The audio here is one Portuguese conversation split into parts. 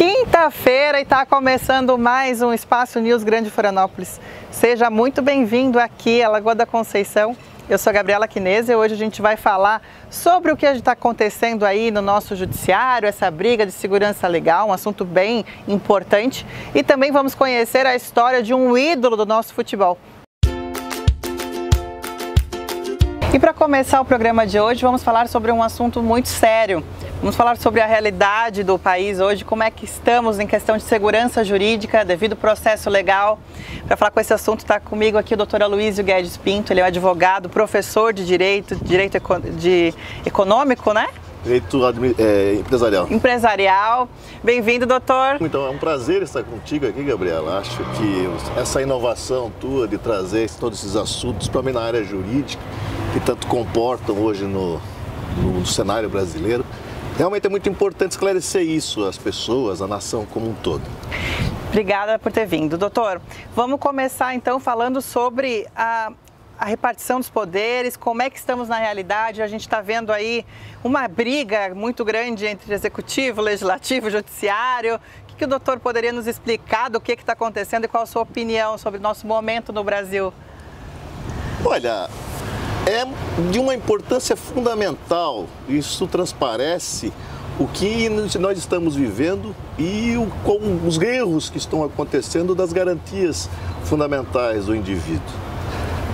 Quinta-feira e está começando mais um Espaço News Grande Florianópolis. Seja muito bem-vindo aqui à Lagoa da Conceição. Eu sou a Gabriela Quinese e hoje a gente vai falar sobre o que está acontecendo aí no nosso judiciário, essa briga de segurança legal, um assunto bem importante. E também vamos conhecer a história de um ídolo do nosso futebol. E para começar o programa de hoje, vamos falar sobre um assunto muito sério. Vamos falar sobre a realidade do país hoje, como é que estamos em questão de segurança jurídica devido ao processo legal. Para falar com esse assunto está comigo aqui o doutor Aloysio Guedes Pinto, ele é um advogado, professor de direito econômico, né? Direito empresarial. Empresarial. Bem-vindo, doutor. Então, é um prazer estar contigo aqui, Gabriela. Acho que essa inovação tua de trazer todos esses assuntos, para mim na área jurídica, que tanto comportam hoje no cenário brasileiro, realmente é muito importante esclarecer isso às pessoas, à nação como um todo. Obrigada por ter vindo. Doutor, vamos começar então falando sobre a repartição dos poderes, como é que estamos na realidade. A gente está vendo aí uma briga muito grande entre executivo, legislativo, judiciário. O que o doutor poderia nos explicar do que está acontecendo e qual a sua opinião sobre o nosso momento no Brasil? Olha, é de uma importância fundamental, isso transparece o que nós estamos vivendo e com os erros que estão acontecendo das garantias fundamentais do indivíduo.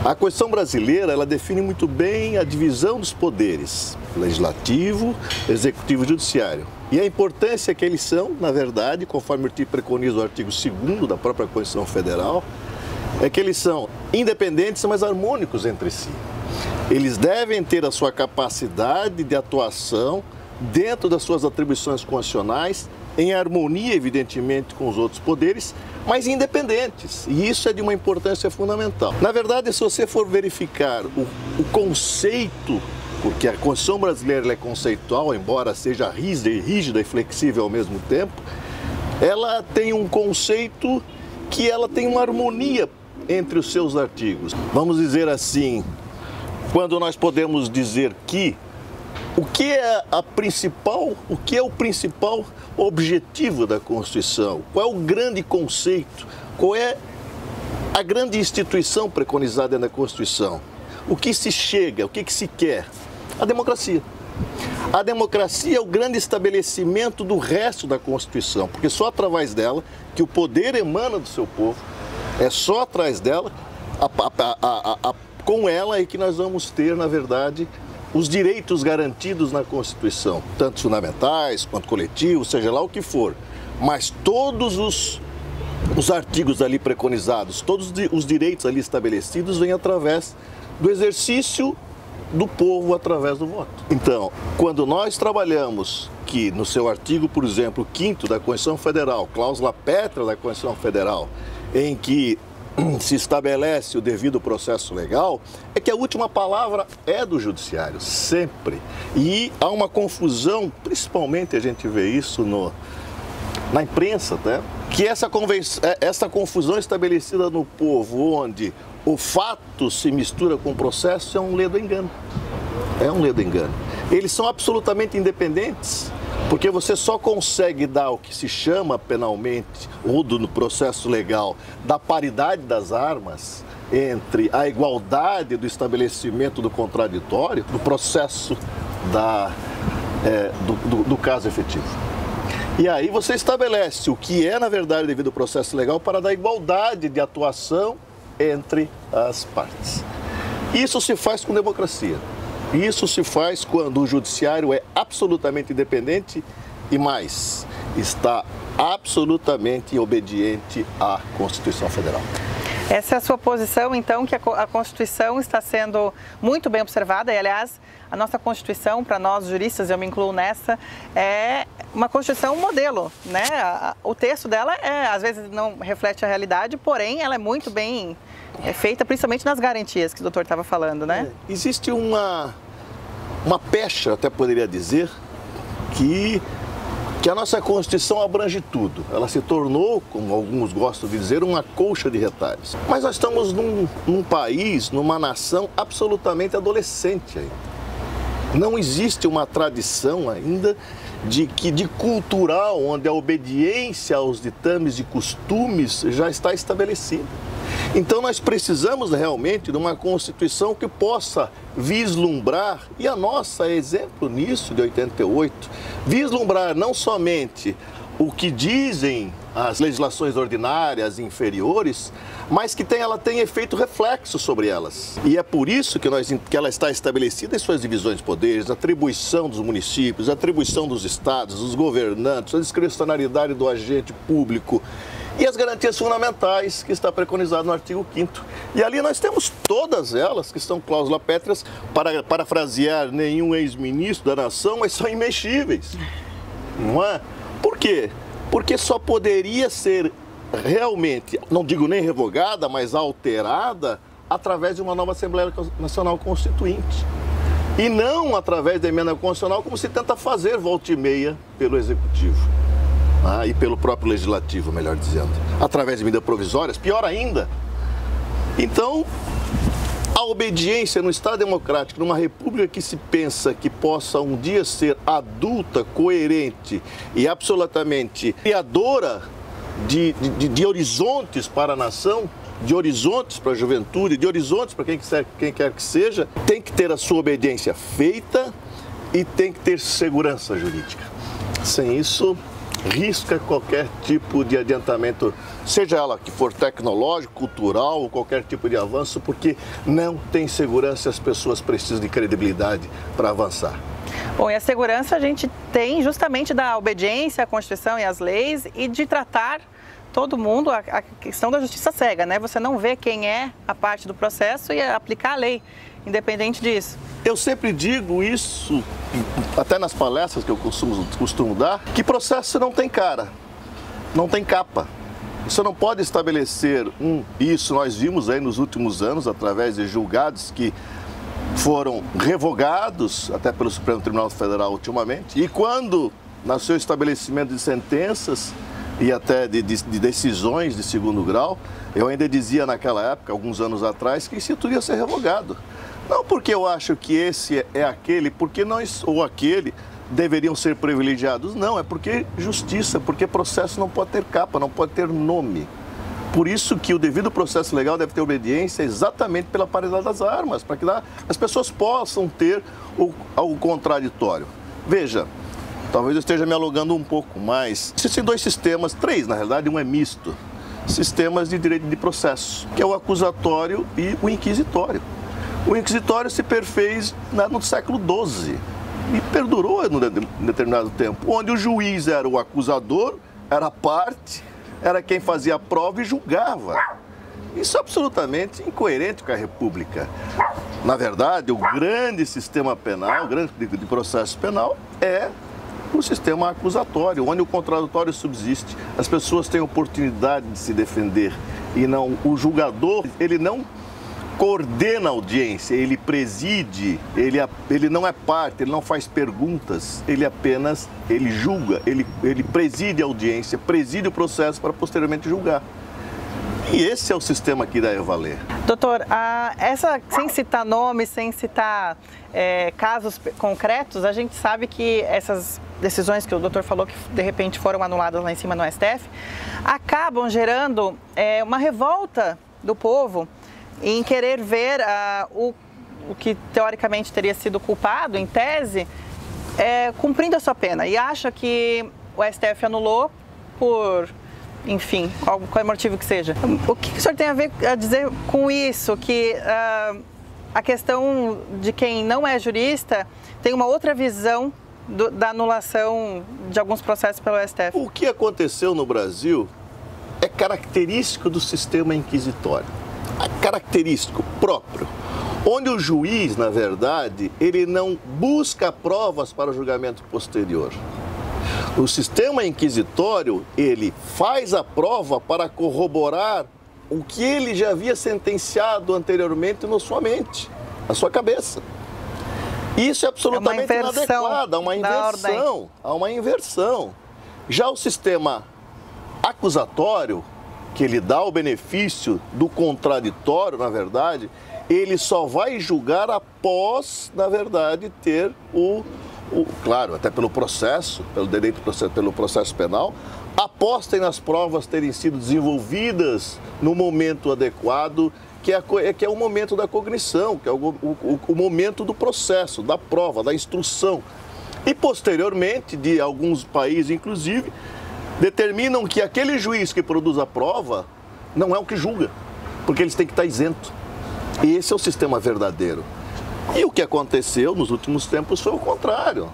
A Constituição brasileira, ela define muito bem a divisão dos poderes, legislativo, executivo e judiciário. E a importância que eles são, na verdade, conforme preconiza o artigo 2º da própria Constituição Federal, é que eles são independentes, mas harmônicos entre si. Eles devem ter a sua capacidade de atuação dentro das suas atribuições constitucionais, em harmonia, evidentemente, com os outros poderes, mas independentes. E isso é de uma importância fundamental. Na verdade, se você for verificar o conceito, porque a Constituição brasileira é conceitual, embora seja rígida e flexível ao mesmo tempo, ela tem um conceito que ela tem uma harmonia entre os seus artigos. Vamos dizer assim, quando nós podemos dizer que o que é o principal objetivo da Constituição? Qual é o grande conceito? Qual é a grande instituição preconizada na Constituição? O que se chega, o que se quer? A democracia. A democracia é o grande estabelecimento do resto da Constituição, porque só através dela que o poder emana do seu povo, é só atrás dela, com ela é que nós vamos ter, na verdade, os direitos garantidos na Constituição, tanto fundamentais quanto coletivos, seja lá o que for. Mas todos os artigos ali preconizados, todos os direitos ali estabelecidos vêm através do exercício do povo através do voto. Então, quando nós trabalhamos que no seu artigo, por exemplo, 5º da Constituição Federal, cláusula pétrea da Constituição Federal, em que se estabelece o devido processo legal, é que a última palavra é do judiciário, sempre. E há uma confusão, principalmente a gente vê isso na imprensa, né? Que essa confusão estabelecida no povo, onde o fato se mistura com o processo, é um ledo engano. É um ledo engano. Eles são absolutamente independentes, porque você só consegue dar o que se chama penalmente, ou no processo legal, da paridade das armas, entre a igualdade do estabelecimento do contraditório, do processo do caso efetivo. E aí você estabelece o que é, na verdade, devido ao processo legal para dar igualdade de atuação entre as partes. Isso se faz com democracia. Isso se faz quando o judiciário é absolutamente independente e mais, está absolutamente obediente à Constituição Federal. Essa é a sua posição, então, que a Constituição está sendo muito bem observada e, aliás, a nossa Constituição, para nós juristas, eu me incluo nessa, é uma Constituição modelo, né? O texto dela, às vezes, não reflete a realidade, porém, ela é muito bem feita, principalmente nas garantias que o doutor estava falando, né? Existe uma pecha, até poderia dizer, que a nossa Constituição abrange tudo. Ela se tornou, como alguns gostam de dizer, uma colcha de retalhos. Mas nós estamos num país, numa nação absolutamente adolescente ainda. Não existe uma tradição ainda de cultural, onde a obediência aos ditames de costumes já está estabelecida. Então nós precisamos realmente de uma Constituição que possa vislumbrar, e a nossa é exemplo nisso de 88, vislumbrar não somente o que dizem as legislações ordinárias inferiores, mas que ela tem efeito reflexo sobre elas. E é por isso que ela está estabelecida em suas divisões de poderes, a atribuição dos municípios, a atribuição dos estados, dos governantes, a discricionariedade do agente público e as garantias fundamentais que está preconizado no artigo 5º. E ali nós temos todas elas, que são cláusulas pétreas, para parafrasear nenhum ex-ministro da nação, mas são imexíveis. Não é? Por quê? Porque só poderia ser realmente, não digo nem revogada, mas alterada através de uma nova Assembleia Nacional Constituinte. E não através da emenda constitucional, como se tenta fazer volta e meia pelo Executivo. E pelo próprio Legislativo, melhor dizendo. Através de medidas provisórias, pior ainda. Então, a obediência no Estado democrático, numa república que se pensa que possa um dia ser adulta, coerente e absolutamente criadora de horizontes para a nação, de horizontes para a juventude, de horizontes para quem quer que seja, tem que ter a sua obediência feita e tem que ter segurança jurídica. Sem isso, risca qualquer tipo de adiantamento, seja ela que for tecnológico, cultural ou qualquer tipo de avanço, porque não tem segurança e as pessoas precisam de credibilidade para avançar. Bom, e a segurança a gente tem justamente da obediência à Constituição e às leis e de tratar todo mundo, a questão da justiça cega, né? Você não vê quem é a parte do processo e aplicar a lei, independente disso. Eu sempre digo isso, até nas palestras que eu costumo dar, que processo não tem cara, não tem capa. Você não pode estabelecer isso nós vimos aí nos últimos anos, através de julgados que foram revogados, até pelo Supremo Tribunal Federal ultimamente, e quando, no seu estabelecimento de sentenças e até de decisões de segundo grau, eu ainda dizia naquela época, alguns anos atrás, que isso iria ser revogado. Não porque eu acho que esse é aquele, porque nós ou aquele deveriam ser privilegiados. Não, é porque justiça, porque processo não pode ter capa, não pode ter nome. Por isso que o devido processo legal deve ter obediência exatamente pela paridade das armas, para que as pessoas possam ter o contraditório. Veja, talvez eu esteja me alongando um pouco, mas existem dois sistemas, três na realidade, um é misto, sistemas de direito de processo, que é o acusatório e o inquisitório. O inquisitório se perfez no século XII e perdurou em determinado tempo, onde o juiz era o acusador, era a parte, era quem fazia a prova e julgava. Isso é absolutamente incoerente com a República. Na verdade, o grande sistema penal, o grande de processo penal é o sistema acusatório, onde o contraditório subsiste. As pessoas têm oportunidade de se defender e não o julgador, ele não coordena a audiência, ele preside, ele não é parte, ele não faz perguntas, ele julga, ele preside a audiência, preside o processo para posteriormente julgar. E esse é o sistema que deve valer. Doutor, sem citar nomes, sem citar casos concretos, a gente sabe que essas decisões que o doutor falou que de repente foram anuladas lá em cima no STF, acabam gerando uma revolta do povo em querer ver o que teoricamente teria sido culpado, em tese, cumprindo a sua pena. E acha que o STF anulou por, enfim, qual motivo que seja. O que o senhor tem a dizer com isso? Que a questão de quem não é jurista tem uma outra visão da anulação de alguns processos pelo STF. O que aconteceu no Brasil é característico do sistema inquisitório. Característico próprio, onde o juiz, na verdade, ele não busca provas para o julgamento posterior. O sistema inquisitório, ele faz a prova para corroborar o que ele já havia sentenciado anteriormente na sua mente, na sua cabeça. Isso é absolutamente inadequado, há uma inversão. Já o sistema acusatório, que ele dá o benefício do contraditório, na verdade, ele só vai julgar após, na verdade, ter claro, até pelo processo, pelo processo penal, após as provas terem sido desenvolvidas no momento adequado, que é o momento da cognição, que é o momento do processo, da prova, da instrução. E posteriormente, de alguns países inclusive, determinam que aquele juiz que produz a prova não é o que julga, porque eles têm que estar isentos. E esse é o sistema verdadeiro. E o que aconteceu nos últimos tempos foi o contrário.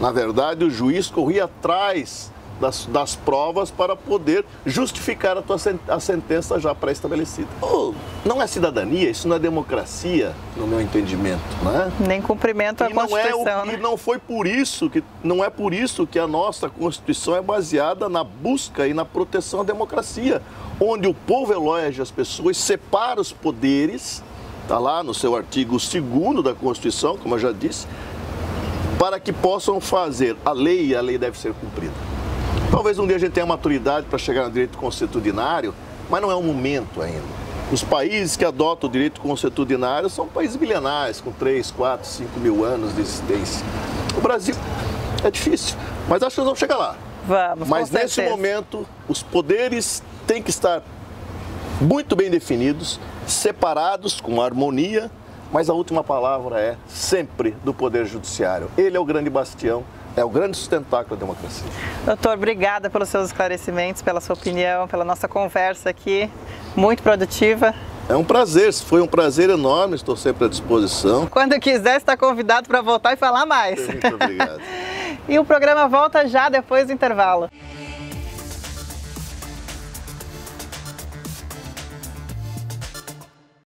Na verdade, o juiz corria atrás das provas para poder justificar a sentença já pré-estabelecida. Não é cidadania, isso não é democracia, no meu entendimento, né? Nem cumprimento à Constituição, né? E não é por isso que a nossa Constituição é baseada na busca e na proteção à democracia, onde o povo elege as pessoas, separa os poderes, está lá no seu artigo 2º da Constituição, como eu já disse, para que possam fazer a lei, e a lei deve ser cumprida. Talvez um dia a gente tenha maturidade para chegar no direito consuetudinário, mas não é o momento ainda. Os países que adotam o direito consuetudinário são países milenares, com 3, 4, 5 mil anos de existência. O Brasil é difícil, mas acho que nós vamos chegar lá. Vamos, mas nesse momento, os poderes têm que estar muito bem definidos, separados, com harmonia, mas a última palavra é sempre do Poder Judiciário. Ele é o grande bastião, é o grande sustentáculo da democracia. Doutor, obrigada pelos seus esclarecimentos, pela sua opinião, pela nossa conversa aqui, muito produtiva. É um prazer, foi um prazer enorme, estou sempre à disposição. Quando quiser, está convidado para voltar e falar mais. Muito obrigado. E o programa volta já depois do intervalo.